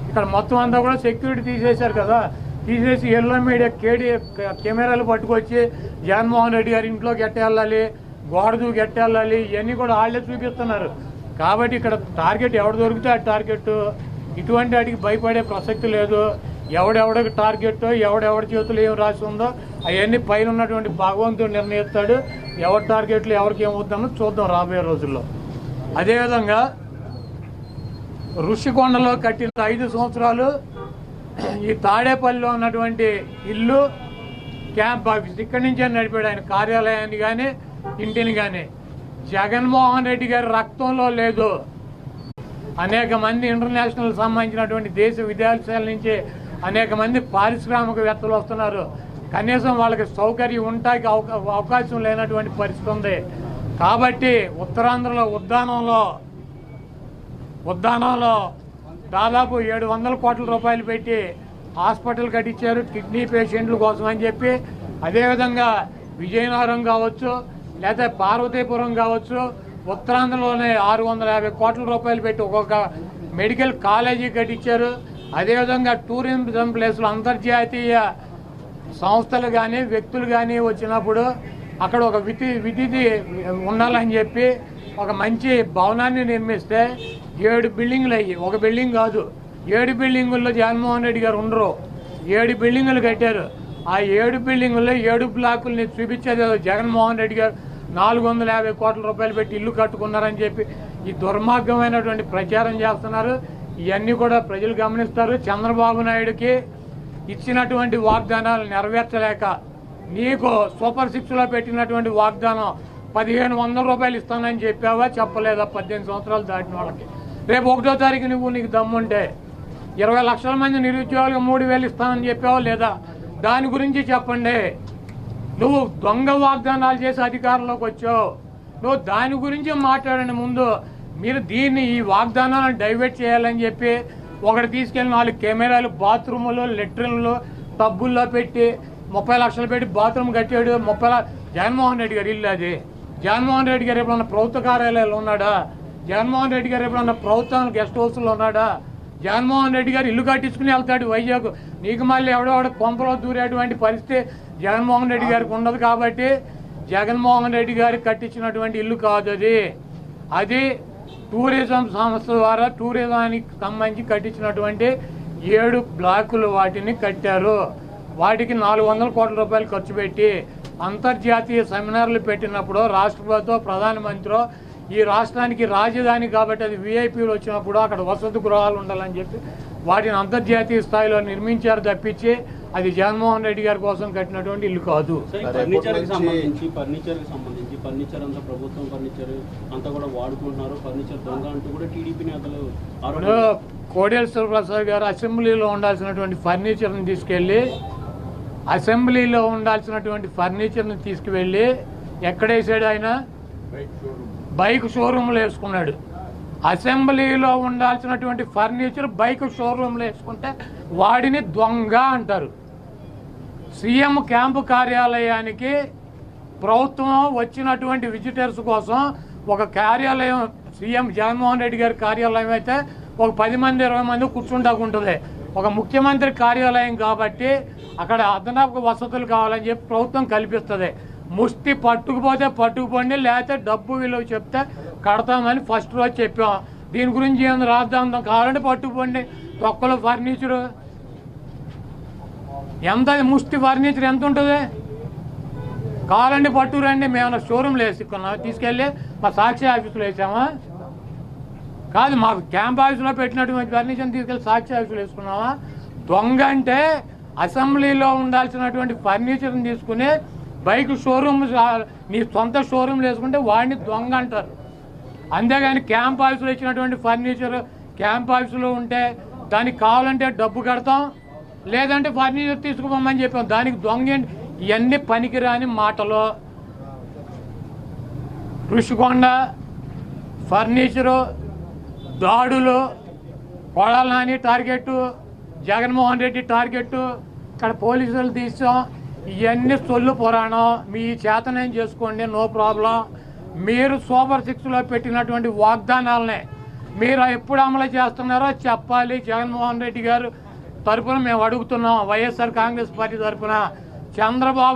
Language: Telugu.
ఇక్కడ మొత్తం అంతా కూడా సెక్యూరిటీ తీసేశారు కదా, తీసేసి ఎల్లో మీడియా కెమెరాలు పట్టుకొచ్చి జగన్మోహన్ రెడ్డి గారి ఇంట్లోకి ఎట్టెళ్ళాలి, గోడదు ఎట్టెళ్ళాలి, ఇవన్నీ కూడా వాళ్ళే చూపిస్తున్నారు. కాబట్టి ఇక్కడ టార్గెట్ ఎవడు దొరికితే ఆ టార్గెట్, ఇటువంటి వాటికి భయపడే ప్రసక్తి లేదు. ఎవడెవడికి టార్గెట్, ఎవడెవడి చేతులు ఏం రాసి ఉందో అవన్నీ పైన ఉన్నటువంటి భగవంతుడు నిర్ణయిస్తాడు. ఎవరి టార్గెట్లు ఎవరికి ఏమవుతుందో చూద్దాం రాబోయే రోజుల్లో. అదేవిధంగా ఋషికొండలో కట్టిన 5 సంవత్సరాలు ఈ తాడేపల్లిలో ఉన్నటువంటి ఇల్లు క్యాంప్ ఆఫీస్ ఇక్కడి నుంచే నడిపాడు ఆయన కార్యాలయాన్ని కానీ ఇంటిని కానీ. జగన్మోహన్ రెడ్డి గారి రక్తంలో లేదు. అనేక మంది ఇంటర్నేషనల్ సంబంధించినటువంటి దేశ విదేశాల నుంచి అనేక మంది పారిశ్రామికవేత్తలు వస్తున్నారు. కనీసం వాళ్ళకి సౌకర్యం ఉండటానికి అవకాశం లేనటువంటి పరిస్థితి ఉంది. కాబట్టి ఉత్తరాంధ్రలో ఉద్దానంలో దాదాపు 700 కోట్ల రూపాయలు పెట్టి హాస్పిటల్ కట్టించారు కిడ్నీ పేషెంట్ల కోసం అని చెప్పి. అదేవిధంగా విజయనగరం కావచ్చు లేదా పార్వతీపురం కావచ్చు, ఉత్తరాంధ్రలోనే 650 కోట్ల రూపాయలు పెట్టి ఒక్కొక్క మెడికల్ కాలేజీ కట్టించారు. అదేవిధంగా టూరిజం ప్లేస్లు అంతర్జాతీయ సంస్థలు కానీ వ్యక్తులు కానీ వచ్చినప్పుడు అక్కడ ఒక విధిది ఉండాలని చెప్పి ఒక మంచి భవనాన్ని నిర్మిస్తే 7 బిల్డింగ్లు అయ్యి, ఒక బిల్డింగ్ కాదు 7 బిల్డింగుల్లో జగన్మోహన్ రెడ్డి గారు ఉండరు. 7 బిల్డింగులు కట్టారు. ఆ 7 బిల్డింగుల్లో 7 బ్లాకుల్ని చూపించేది జగన్మోహన్ రెడ్డి గారు 450 కోట్ల రూపాయలు పెట్టి ఇల్లు కట్టుకున్నారని చెప్పి ఈ దుర్మార్గమైనటువంటి ప్రచారం చేస్తున్నారు. ఇవన్నీ కూడా ప్రజలు గమనిస్తారు. చంద్రబాబు నాయుడుకి ఇచ్చినటువంటి వాగ్దానాలు నెరవేర్చలేక నీకు సూపర్ 6లో పెట్టినటువంటి వాగ్దానం 1500 రూపాయలు ఇస్తానని చెప్పావా, చెప్పలేదా? 18 సంవత్సరాలు దాటిన వాళ్ళకి రేపు 1వ తారీఖు నీకు దమ్ముంటే 20 లక్షల మంది నిరుద్యోగులకు 3000 ఇస్తానని చెప్పావా లేదా? దాని గురించి చెప్పండి. నువ్వు దొంగ వాగ్దానాలు చేసి అధికారంలోకి వచ్చావు. నువ్వు దాని గురించి మాట్లాడండి ముందు. మీరు ఈ వాగ్దానాలను డైవర్ట్ చేయాలని చెప్పి ఒకటి తీసుకెళ్ళి 4 కెమెరాలు బాత్రూములు లెట్రిన్లు టబ్బుల్లో పెట్టి 30 లక్షలు పెట్టి బాత్రూమ్ కట్టాడు. జగన్మోహన్ రెడ్డి గారు ఇల్లు అది. జగన్మోహన్ రెడ్డి గారు ఎప్పుడన్నా ప్రభుత్వ కార్యాలయాలు ఉన్నాడా? జగన్మోహన్ రెడ్డి గారు ఎప్పుడన్నా ప్రభుత్వ గెస్ట్ హౌస్లో ఉన్నాడా? జగన్మోహన్ రెడ్డి గారు ఇల్లు కట్టించుకుని వెళ్తాడు వైజాగ్. నీకు మళ్ళీ ఎవడో కొంపలో దూరేటువంటి పరిస్థితి జగన్మోహన్ రెడ్డి గారికి ఉండదు. కాబట్టి జగన్మోహన్ రెడ్డి గారికి కట్టించినటువంటి ఇల్లు కాదు అది టూరిజం సంస్థ ద్వారా టూరిజానికి సంబంధించి కట్టించినటువంటి 7 బ్లాకులు వాటిని కట్టారు. వాటికి 400 కోట్ల రూపాయలు ఖర్చు పెట్టి అంతర్జాతీయ సెమినార్లు పెట్టినప్పుడు రాష్ట్రపతితో ప్రధానమంత్రి ఈ రాష్ట్రానికి రాజధాని కాబట్టి అది విఐపీలు వచ్చినప్పుడు అక్కడ వసతి గృహాలు ఉండాలని చెప్పి వాటిని అంతర్జాతీయ స్థాయిలో నిర్మించారు తప్పించి అది జగన్మోహన్ రెడ్డి గారి కోసం కట్టినటువంటి ఇల్లు కాదు. ఫర్నిచర్ అంతా ప్రభుత్వం ఫర్నిచర్ అంతా కూడా వాడుకుంటున్నారు. ఫర్నిచర్ దొంగ అంటూ కూడా టీడీపీ నేతలు కోడేశ్వర ప్రసాద్ గారు అసెంబ్లీలో ఉండాల్సినటువంటి ఫర్నిచర్ని తీసుకువెళ్ళి ఎక్కడేసాడు ఆయన? బైక్ షోరూమ్లో వేసుకున్నాడు. అసెంబ్లీలో ఉండాల్సినటువంటి ఫర్నిచర్ బైక్ షోరూమ్లో వేసుకుంటే వాడిని దొంగ అంటారు. సీఎం క్యాంపు కార్యాలయానికి ప్రభుత్వం వచ్చినటువంటి విజిటర్స్ కోసం ఒక కార్యాలయం సీఎం జగన్మోహన్ రెడ్డి గారి కార్యాలయం అయితే ఒక 10 మంది 20 మంది కూర్చుంటాకుంటుంది. ఒక ముఖ్యమంత్రి కార్యాలయం కాబట్టి అక్కడ అదనపు వసతులు కావాలని చెప్పి ప్రభుత్వం కల్పిస్తుంది. ముష్టి పట్టుకుపోతే పట్టుకుపోండి, లేకపోతే డబ్బు విలువ చెప్తే కడతామని ఫస్ట్ రోజు చెప్పాం. దీని గురించి ఏమైనా రాద్దాం కావాలంటే పట్టుకుపోండి. తొక్కలో ఫర్నిచరు ఎంత, ముష్టి ఫర్నిచర్ ఎంత ఉంటుంది? కావాలండి పట్టుకురండి. మేము షోరూమ్లో వేసుకున్నాం, తీసుకెళ్ళి మా సాక్షి ఆఫీసులో వేసామా? కాదు, మాకు క్యాంప్ ఆఫీసులో పెట్టినటువంటి ఫర్నిచర్ని తీసుకెళ్ళి సాక్షి ఆఫీసులో వేసుకున్నామా? దొంగ అంటే అసెంబ్లీలో ఉండాల్సినటువంటి ఫర్నిచర్ని తీసుకుని బైక్ షోరూమ్ నీ సొంత షోరూమ్లు వేసుకుంటే వాడిని దొంగ అంటారు. అంతేగాని క్యాంప్ ఆఫీసులో ఇచ్చినటువంటి ఫర్నిచర్ క్యాంప్ ఆఫీసులో ఉంటే దానికి కావాలంటే డబ్బు కడతాం, లేదంటే ఫర్నిచర్ తీసుకుపోమని చెప్పాం. దానికి దొంగ ఇవన్నీ పనికిరాని మాటలు. ఋషికొండ ఫర్నిచరు దాడులు, కొడాల నాని టార్గెట్, జగన్మోహన్ రెడ్డి టార్గెట్, ఇక్కడ పోలీసులు తీసాం. ఇవన్నీ సొల్లు పురాణం. మీ చేతనేం చేసుకోండి, నో ప్రాబ్లం. మీరు సూపర్ 6లో పెట్టినటువంటి వాగ్దానాలనే మీరు ఎప్పుడు అమలు చేస్తున్నారో చెప్పాలి. జగన్మోహన్ రెడ్డి గారు తరఫున మేము అడుగుతున్నాం, వైఎస్ఆర్ కాంగ్రెస్ పార్టీ తరఫున. చంద్రబాబు